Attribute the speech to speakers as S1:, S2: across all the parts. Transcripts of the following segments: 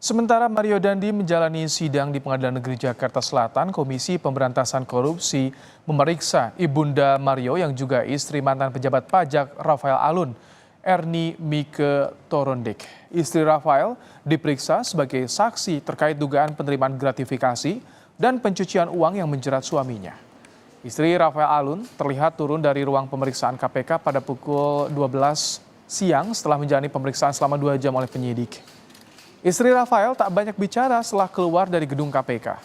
S1: Sementara Mario Dandi menjalani sidang di Pengadilan Negeri Jakarta Selatan, Komisi Pemberantasan Korupsi memeriksa ibunda Mario yang juga istri mantan pejabat pajak Rafael Alun, Erni Mike Torondek. Istri Rafael diperiksa sebagai saksi terkait dugaan penerimaan gratifikasi dan pencucian uang yang menjerat suaminya. Istri Rafael Alun terlihat turun dari ruang pemeriksaan KPK pada pukul 12 siang setelah menjalani pemeriksaan selama 2 jam oleh penyidik. Istri Rafael tak banyak bicara setelah keluar dari gedung KPK.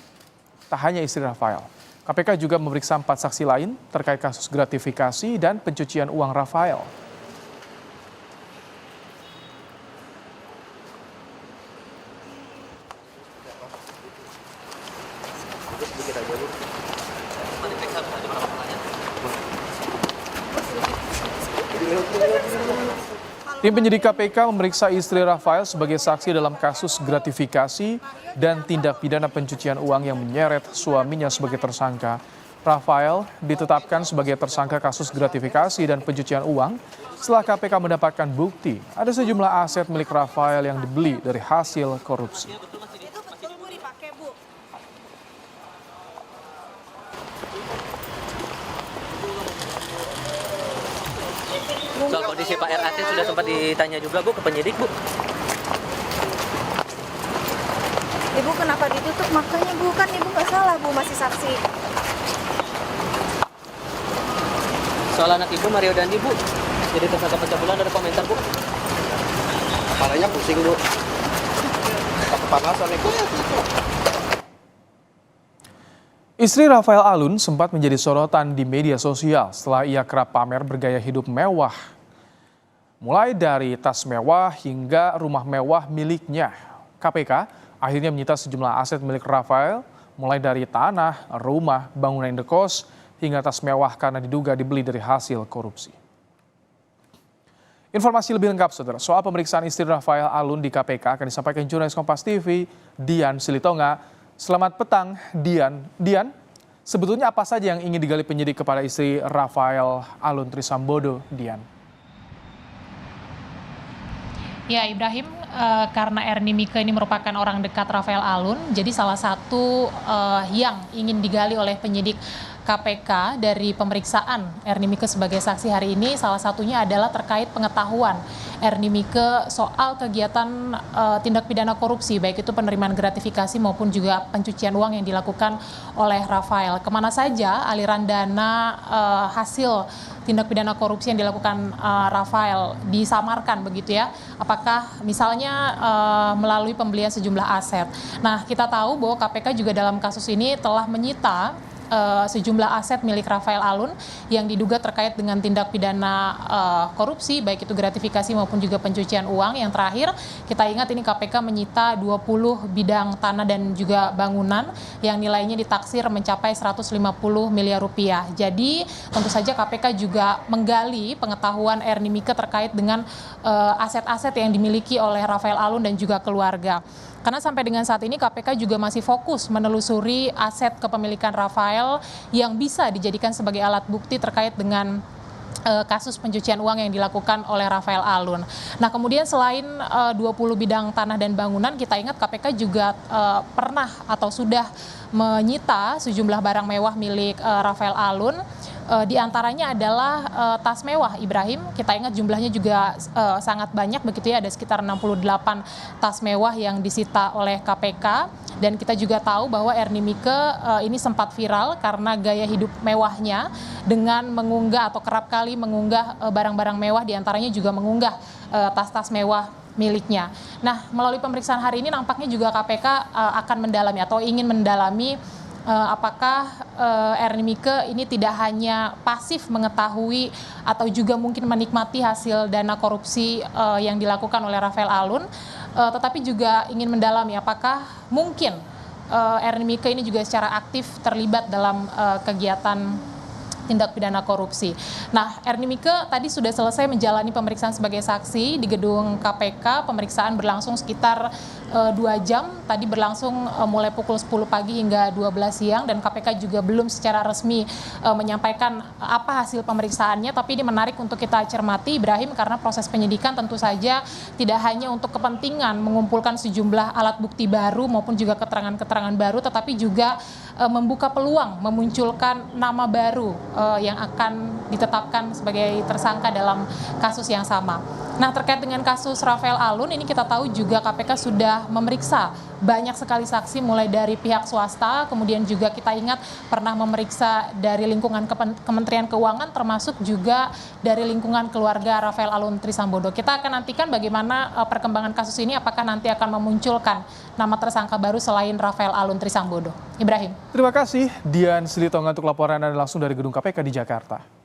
S1: Tak hanya istri Rafael, KPK juga memeriksa 4 saksi lain terkait kasus gratifikasi dan pencucian uang Rafael. Tim penyidik KPK memeriksa istri Rafael sebagai saksi dalam kasus gratifikasi dan tindak pidana pencucian uang yang menyeret suaminya sebagai tersangka. Rafael ditetapkan sebagai tersangka kasus gratifikasi dan pencucian uang setelah KPK mendapatkan bukti ada sejumlah aset milik Rafael yang dibeli dari hasil korupsi.
S2: Soal kondisi Pak RAT sudah sempat ditanya juga Bu ke penyidik Bu.
S3: Ibu kenapa ditutup makanya Bu, kan Ibu nggak salah Bu, masih saksi.
S2: Soal anak Ibu Mario Dandi Bu, jadi tersangka pencabulan, ada komentar Bu?
S4: Kepalanya pusing Bu, kepanasan Ibu.
S1: Istri Rafael Alun sempat menjadi sorotan di media sosial setelah ia kerap pamer bergaya hidup mewah. Mulai dari tas mewah hingga rumah mewah miliknya. KPK akhirnya menyita sejumlah aset milik Rafael, mulai dari tanah, rumah, bangunan indekos, hingga tas mewah karena diduga dibeli dari hasil korupsi. Informasi lebih lengkap saudara soal pemeriksaan istri Rafael Alun di KPK akan disampaikan jurnalis Kompas TV Dian Silitonga. Selamat petang Dian. Dian, sebetulnya apa saja yang ingin digali penyidik kepada istri Rafael Alun Trisambodo, Dian?
S5: Ya Ibrahim, karena Erni Mike ini merupakan orang dekat Rafael Alun, jadi salah satu yang ingin digali oleh penyidik KPK dari pemeriksaan Erni Mike sebagai saksi hari ini, salah satunya adalah terkait pengetahuan Erni Mike soal kegiatan tindak pidana korupsi, baik itu penerimaan gratifikasi maupun juga pencucian uang yang dilakukan oleh Rafael. Kemana saja aliran dana hasil tindak pidana korupsi yang dilakukan Rafael disamarkan begitu ya? Apakah misalnya melalui pembelian sejumlah aset? Nah, kita tahu bahwa KPK juga dalam kasus ini telah menyita sejumlah aset milik Rafael Alun yang diduga terkait dengan tindak pidana korupsi, baik itu gratifikasi maupun juga pencucian uang. Yang terakhir, kita ingat ini KPK menyita 20 bidang tanah dan juga bangunan yang nilainya ditaksir mencapai 150 miliar rupiah. Jadi tentu saja KPK juga menggali pengetahuan Erni Mike terkait dengan aset-aset yang dimiliki oleh Rafael Alun dan juga keluarga. Karena sampai dengan saat ini KPK juga masih fokus menelusuri aset kepemilikan Rafael yang bisa dijadikan sebagai alat bukti terkait dengan kasus pencucian uang yang dilakukan oleh Rafael Alun. Nah, kemudian selain 20 bidang tanah dan bangunan, kita ingat KPK juga pernah atau sudah menyita sejumlah barang mewah milik Rafael Alun. Di antaranya adalah tas mewah, Ibrahim. Kita ingat jumlahnya juga sangat banyak begitu ya, ada sekitar 68 tas mewah yang disita oleh KPK. Dan kita juga tahu bahwa Erni Mike ini sempat viral karena gaya hidup mewahnya dengan mengunggah atau kerap kali mengunggah barang-barang mewah, diantaranya juga mengunggah tas-tas mewah miliknya. Nah, melalui pemeriksaan hari ini nampaknya juga KPK akan mendalami atau ingin mendalami apakah Erni Mike ini tidak hanya pasif mengetahui atau juga mungkin menikmati hasil dana korupsi yang dilakukan oleh Rafael Alun, tetapi juga ingin mendalami apakah mungkin Erni Mike ini juga secara aktif terlibat dalam kegiatan tindak pidana korupsi. Nah, Ernie Mieke tadi sudah selesai menjalani pemeriksaan sebagai saksi di gedung KPK. Pemeriksaan berlangsung sekitar 2 jam. Tadi berlangsung mulai pukul 10 pagi hingga 12 siang dan KPK juga belum secara resmi menyampaikan apa hasil pemeriksaannya. Tapi ini menarik untuk kita cermati, Ibrahim, karena proses penyidikan tentu saja tidak hanya untuk kepentingan mengumpulkan sejumlah alat bukti baru maupun juga keterangan-keterangan baru, tetapi juga membuka peluang memunculkan nama baru yang akan ditetapkan sebagai tersangka dalam kasus yang sama. Nah, terkait dengan kasus Rafael Alun, ini kita tahu juga KPK sudah memeriksa banyak sekali saksi mulai dari pihak swasta, kemudian juga kita ingat pernah memeriksa dari lingkungan Kementerian Keuangan, termasuk juga dari lingkungan keluarga Rafael Alun Trisambodo. Kita akan nantikan bagaimana perkembangan kasus ini, apakah nanti akan memunculkan nama tersangka baru selain Rafael Alun Trisambodo. Ibrahim.
S1: Terima kasih Dian Silitonga untuk laporan Anda langsung dari gedung KPK di Jakarta.